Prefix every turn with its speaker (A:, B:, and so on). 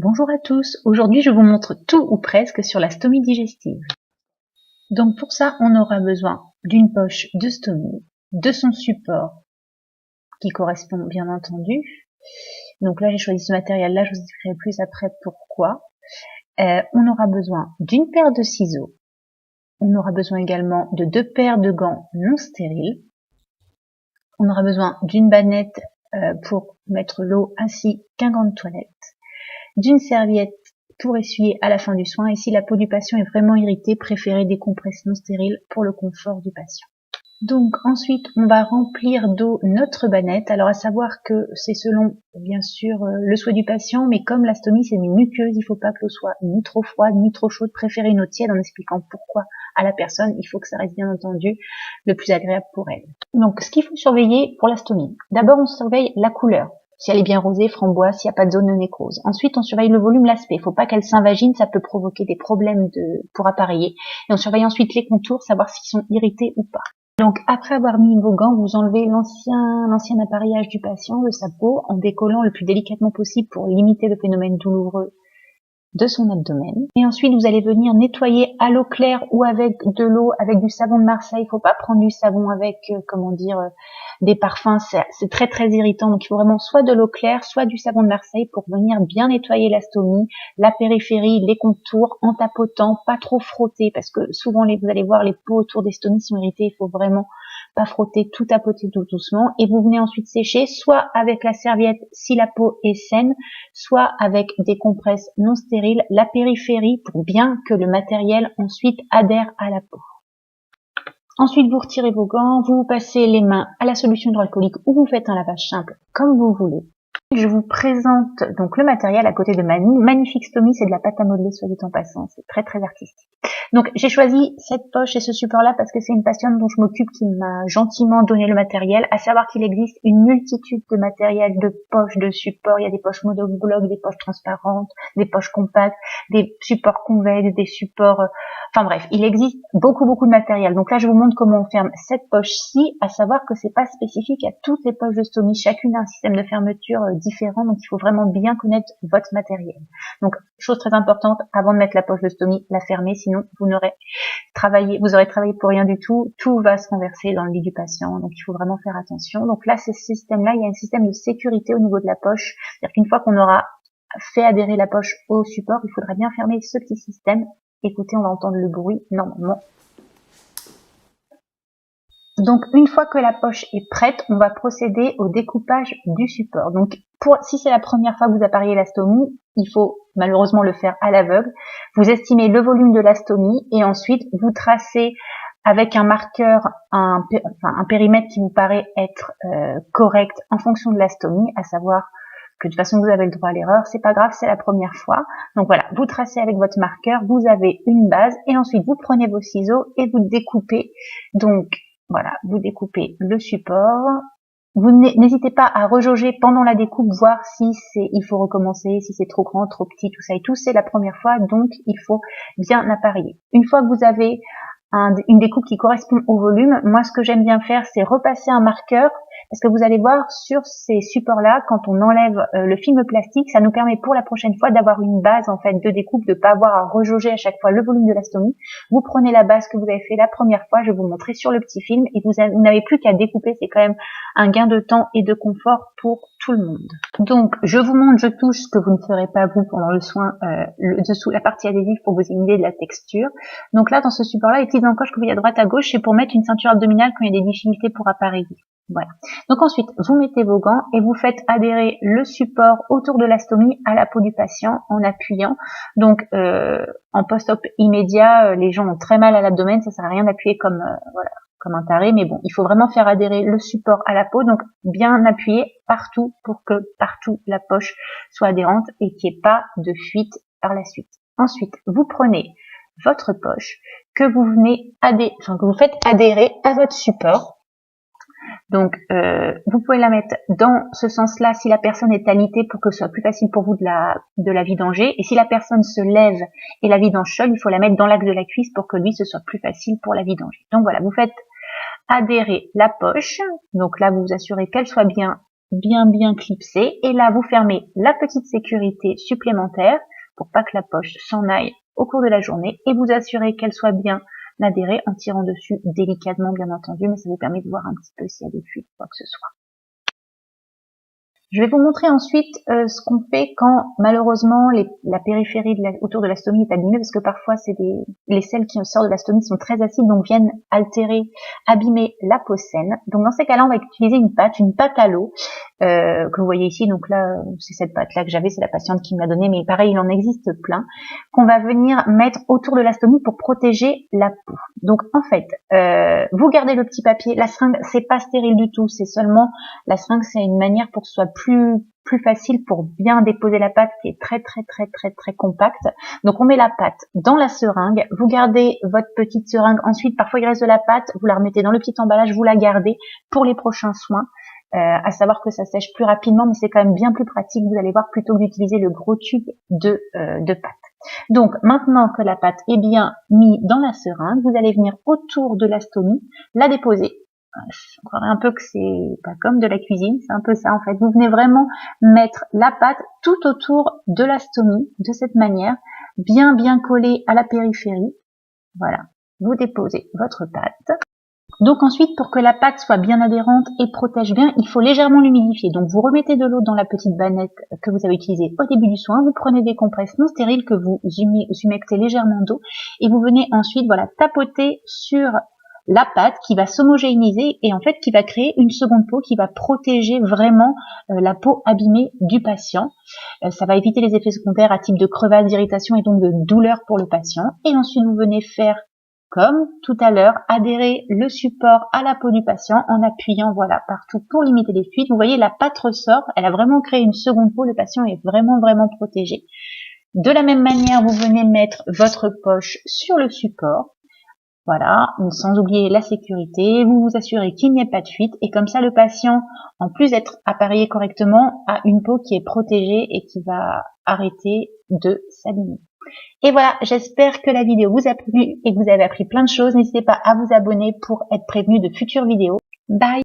A: Bonjour à tous, aujourd'hui je vous montre tout ou presque sur la stomie digestive. Donc pour ça on aura besoin d'une poche de stomie, de son support qui correspond bien entendu. Donc là j'ai choisi ce matériel là, je vous expliquerai plus après pourquoi. On aura besoin d'une paire de ciseaux, on aura besoin également de 2 paires de gants non stériles, on aura besoin d'une bannette pour mettre l'eau ainsi qu'un gant de toilette, d'une serviette pour essuyer à la fin du soin, et si la peau du patient est vraiment irritée, préférez des compresses non stériles pour le confort du patient. Donc ensuite on va remplir d'eau notre bannette, alors à savoir que c'est selon bien sûr le souhait du patient, mais comme la stomie c'est une muqueuse, il ne faut pas que l'eau soit ni trop froide ni trop chaude, préférez une eau tiède en expliquant pourquoi à la personne, il faut que ça reste bien entendu le plus agréable pour elle. Donc ce qu'il faut surveiller pour la stomie, d'abord on surveille la couleur. Si elle est bien rosée, framboise, s'il n'y a pas de zone de nécrose. Ensuite, on surveille le volume, l'aspect. Il ne faut pas qu'elle s'invagine, ça peut provoquer des problèmes pour appareiller. Et on surveille ensuite les contours, savoir s'ils sont irrités ou pas. Donc, après avoir mis vos gants, vous enlevez l'ancien appareillage du patient, de sa peau, en décollant le plus délicatement possible pour limiter le phénomène douloureux de son abdomen. Et ensuite, vous allez venir nettoyer à l'eau claire ou avec de l'eau, avec du savon de Marseille. Il faut pas prendre du savon avec, des parfums. C'est très très irritant. Donc, il faut vraiment soit de l'eau claire, soit du savon de Marseille pour venir bien nettoyer la stomie, la périphérie, les contours, en tapotant, pas trop frotter, parce que souvent, vous allez voir, les peaux autour des stomies sont irritées. Il faut vraiment pas frotter, tout tapoter tout doucement, et vous venez ensuite sécher, soit avec la serviette si la peau est saine, soit avec des compresses non stériles, la périphérie pour bien que le matériel ensuite adhère à la peau. Ensuite, vous retirez vos gants, vous passez les mains à la solution hydroalcoolique ou vous faites un lavage simple comme vous voulez. Je vous présente donc le matériel à côté de ma magnifique stomie, c'est de la pâte à modeler soit dit en passant, c'est très très artistique. Donc j'ai choisi cette poche et ce support là parce que c'est une patiente dont je m'occupe qui m'a gentiment donné le matériel, à savoir qu'il existe une multitude de matériel, de poches, de supports. Il y a des poches monoblocs, des poches transparentes, des poches compactes, des supports convexes, des supports... Enfin bref, il existe beaucoup de matériel. Donc là je vous montre comment on ferme cette poche-ci, à savoir que c'est pas spécifique à toutes les poches de stomie, chacune a un système de fermeture différent, donc il faut vraiment bien connaître votre matériel. Donc chose très importante, avant de mettre la poche de stomie, la fermer, sinon vous aurez travaillé pour rien du tout, tout va se renverser dans le lit du patient, donc il faut vraiment faire attention. Donc là, ce système-là, il y a un système de sécurité au niveau de la poche, c'est-à-dire qu'une fois qu'on aura fait adhérer la poche au support, il faudra bien fermer ce petit système. Écoutez, on va entendre le bruit normalement. Donc une fois que la poche est prête, on va procéder au découpage du support. Donc si c'est la première fois que vous appareillez la stomie, il faut malheureusement le faire à l'aveugle. Vous estimez le volume de la stomie et ensuite vous tracez avec un marqueur un périmètre qui vous paraît être correct en fonction de la stomie, à savoir que de toute façon vous avez le droit à l'erreur, c'est pas grave, c'est la première fois. Donc voilà, vous tracez avec votre marqueur, vous avez une base et ensuite vous prenez vos ciseaux et vous découpez. Donc voilà, vous découpez le support. Vous n'hésitez pas à rejauger pendant la découpe, voir si il faut recommencer, si c'est trop grand, trop petit, tout ça et tout. C'est la première fois, donc il faut bien appareiller. Une fois que vous avez une découpe qui correspond au volume, moi ce que j'aime bien faire, c'est repasser un marqueur, parce que vous allez voir sur ces supports-là, quand on enlève le film plastique, ça nous permet pour la prochaine fois d'avoir une base en fait de découpe, de pas avoir à rejauger à chaque fois le volume de la stomie. Vous prenez la base que vous avez fait la première fois, je vais vous montrer sur le petit film, et vous n'avez plus qu'à découper, c'est quand même un gain de temps et de confort pour tout le monde. Donc je vous montre, je touche ce que vous ne ferez pas vous pendant le soin, dessous la partie adhésive pour vous aider de la texture. Donc là dans ce support-là, les petites encoches que vous voyez à droite à gauche, c'est pour mettre une ceinture abdominale quand il y a des difficultés pour appareiller. Voilà. Donc ensuite, vous mettez vos gants et vous faites adhérer le support autour de la stomie à la peau du patient en appuyant. Donc en post-op immédiat, les gens ont très mal à l'abdomen, ça sert à rien d'appuyer comme un taré, mais bon, il faut vraiment faire adhérer le support à la peau, donc bien appuyer partout pour que partout la poche soit adhérente et qu'il n'y ait pas de fuite par la suite. Ensuite, vous prenez votre poche que vous faites adhérer à votre support. Donc, vous pouvez la mettre dans ce sens-là si la personne est alitée pour que ce soit plus facile pour vous de la vidanger. Et si la personne se lève et la vidange seule, il faut la mettre dans l'axe de la cuisse pour que lui, ce soit plus facile pour la vidanger. Donc voilà, vous faites adhérer la poche. Donc là, vous vous assurez qu'elle soit bien bien clipsé. Et là, vous fermez la petite sécurité supplémentaire pour pas que la poche s'en aille au cours de la journée et vous assurez qu'elle soit bien adhérée en tirant dessus délicatement, bien entendu, mais ça vous permet de voir un petit peu s'il y a des fuites, quoi que ce soit. Je vais vous montrer ensuite ce qu'on fait quand malheureusement la périphérie autour de la stomie est abîmée, parce que parfois les sels qui sortent de la stomie sont très acides, donc viennent altérer, abîmer la peau saine. Donc dans ces cas-là, on va utiliser une pâte à l'eau que vous voyez ici. Donc là, c'est cette pâte-là que j'avais, c'est la patiente qui me l'a donnée, mais pareil, il en existe plein, qu'on va venir mettre autour de la stomie pour protéger la peau. Donc en fait, vous gardez le petit papier. La seringue, c'est pas stérile du tout, c'est seulement la seringue, c'est une manière pour que ce soit plus facile pour bien déposer la pâte qui est très compacte. Donc on met la pâte dans la seringue, vous gardez votre petite seringue, ensuite parfois il reste de la pâte, vous la remettez dans le petit emballage, vous la gardez pour les prochains soins, à savoir que ça sèche plus rapidement, mais c'est quand même bien plus pratique, vous allez voir, plutôt que d'utiliser le gros tube de pâte. Donc maintenant que la pâte est bien mise dans la seringue, vous allez venir autour de la stomie, la déposer. On croirait un peu que c'est pas comme de la cuisine, c'est un peu ça en fait. Vous venez vraiment mettre la pâte tout autour de la stomie, de cette manière, bien collée à la périphérie. Voilà, vous déposez votre pâte. Donc ensuite, pour que la pâte soit bien adhérente et protège bien, il faut légèrement l'humidifier. Donc vous remettez de l'eau dans la petite bannette que vous avez utilisée au début du soin, vous prenez des compresses non stériles que vous humectez légèrement d'eau et vous venez ensuite tapoter sur la pâte qui va s'homogénéiser et en fait qui va créer une seconde peau qui va protéger vraiment la peau abîmée du patient. Ça va éviter les effets secondaires à type de crevasse, d'irritation et donc de douleur pour le patient. Et ensuite vous venez faire comme tout à l'heure, adhérer le support à la peau du patient en appuyant partout pour limiter les fuites. Vous voyez, la pâte ressort, elle a vraiment créé une seconde peau, le patient est vraiment protégé. De la même manière, vous venez mettre votre poche sur le support. Voilà, sans oublier la sécurité, vous vous assurez qu'il n'y ait pas de fuite et comme ça le patient, en plus d'être appareillé correctement, a une peau qui est protégée et qui va arrêter de s'abîmer. Et voilà, j'espère que la vidéo vous a plu et que vous avez appris plein de choses. N'hésitez pas à vous abonner pour être prévenu de futures vidéos. Bye!